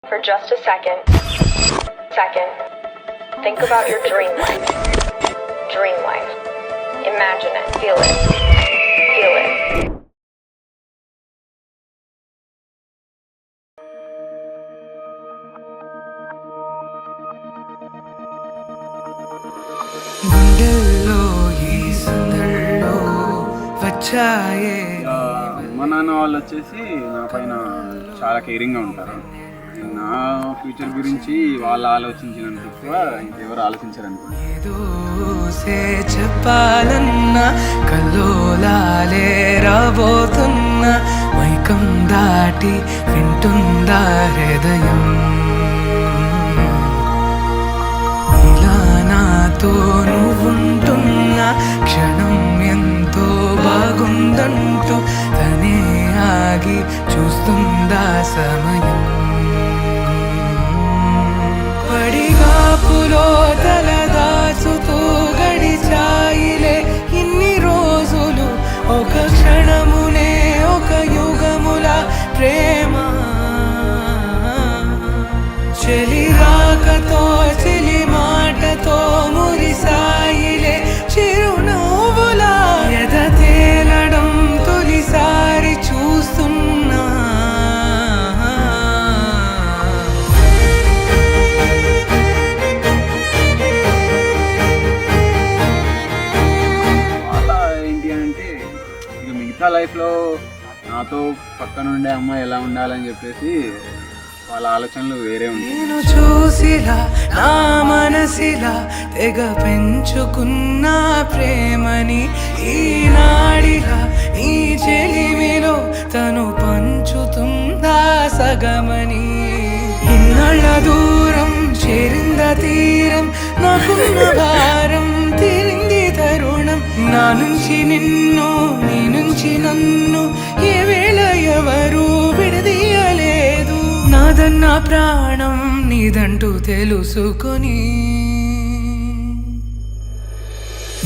For just a second, think about your dream life. Dream life. Imagine it, feel it. మా నాన్న వాళ్ళు వచ్చేసి నా పైన చాలా కేరింగ్గా ఉంటారు. నా ఫ్యూచర్ గురించి వాళ్ళు ఆలోచించినంత ఎక్కువ ఇంకెవరు ఆలోచించారనుకోండి. చెప్పాలన్నా కల్లోలాలే రాబోతున్నా మైకం దాటి వింటుందా హృదయం. ఇలా నాతో నువ్వుంటున్న క్షణం ఎంతో బాగుందంటూ తనే ఆగి చూస్తుందా సమయం. పడిగాపులో తలదాచుతూ గడిచాయిలే ఇన్ని రోజులు, ఒక క్షణమునే ఒక యుగముల ప్రేమ. చెలి రాకతో చెలి మాటతో మురిసాయిలే చిరునవ్వులా ఎద తేలడం తొలిసారి చూస్తున్నా. లైఫ్లో నాతో పక్కనుండే అమ్మాయి ఎలా ఉండాలని చెప్పేసి వాళ్ళ ఆలోచనలు వేరే ఉంటాయి. నేను చూసిలా నా మనసిలా తెగ పెంచుకున్న ప్రేమని ఈనాడిలా ఈ చెలిమిలో తను పంచుతుందా సగమని. ఇన్నాళ్ళ దూరం చేరింద తీరం, నాకున్న భారం తీరింది తరుణం. నా నుంచి నిన్ను నీ నుంచి నన్ను ఏ వేళ ఎవరు విడదీయలేదు. నాదన్న ప్రాణం నీదంటూ తెలుసుకొని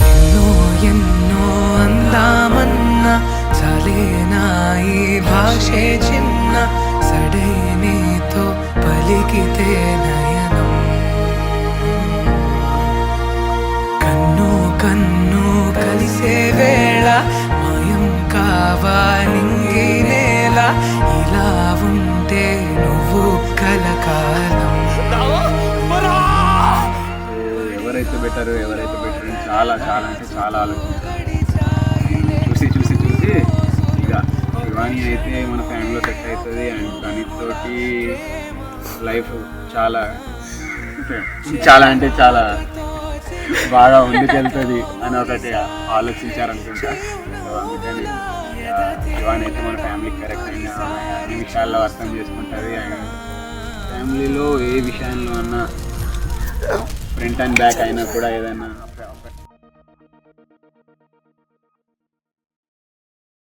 ఎన్నో ఎన్నో అందామన్నా చాలేనా ఈ భాషే చిన్న. సడైనతో పలికితే నయనం, కన్ను కన్ను కలిసే వేళ మాయం కావాలింగి నేల. ఇలా ఉంటే నువ్వు కలకాలం. ఎవరైతే బెటర్ అని చాలా చాలా అంటే చాలా ఆలోచించారు. చూసి ఇక శివాని అయితే మన ఫ్యామిలీలో సెట్ అవుతుంది అండ్ దానితోటి లైఫ్ చాలా అంటే చాలా బాగా ముందుకెళ్తుంది అని ఒకటి ఆలోచించారనుకుంటా. సో అందుకని శివాని అయితే మన ఫ్యామిలీకి కరెక్ట్ అయిన అన్ని విషయాల్లో అర్థం చేసుకుంటుంది. అండ్ ఫ్యామిలీలో ఏ విషయంలో అన్నా ఫ్రంట్ అండ్ బ్యాక్ అయినా కూడా ఏదైనా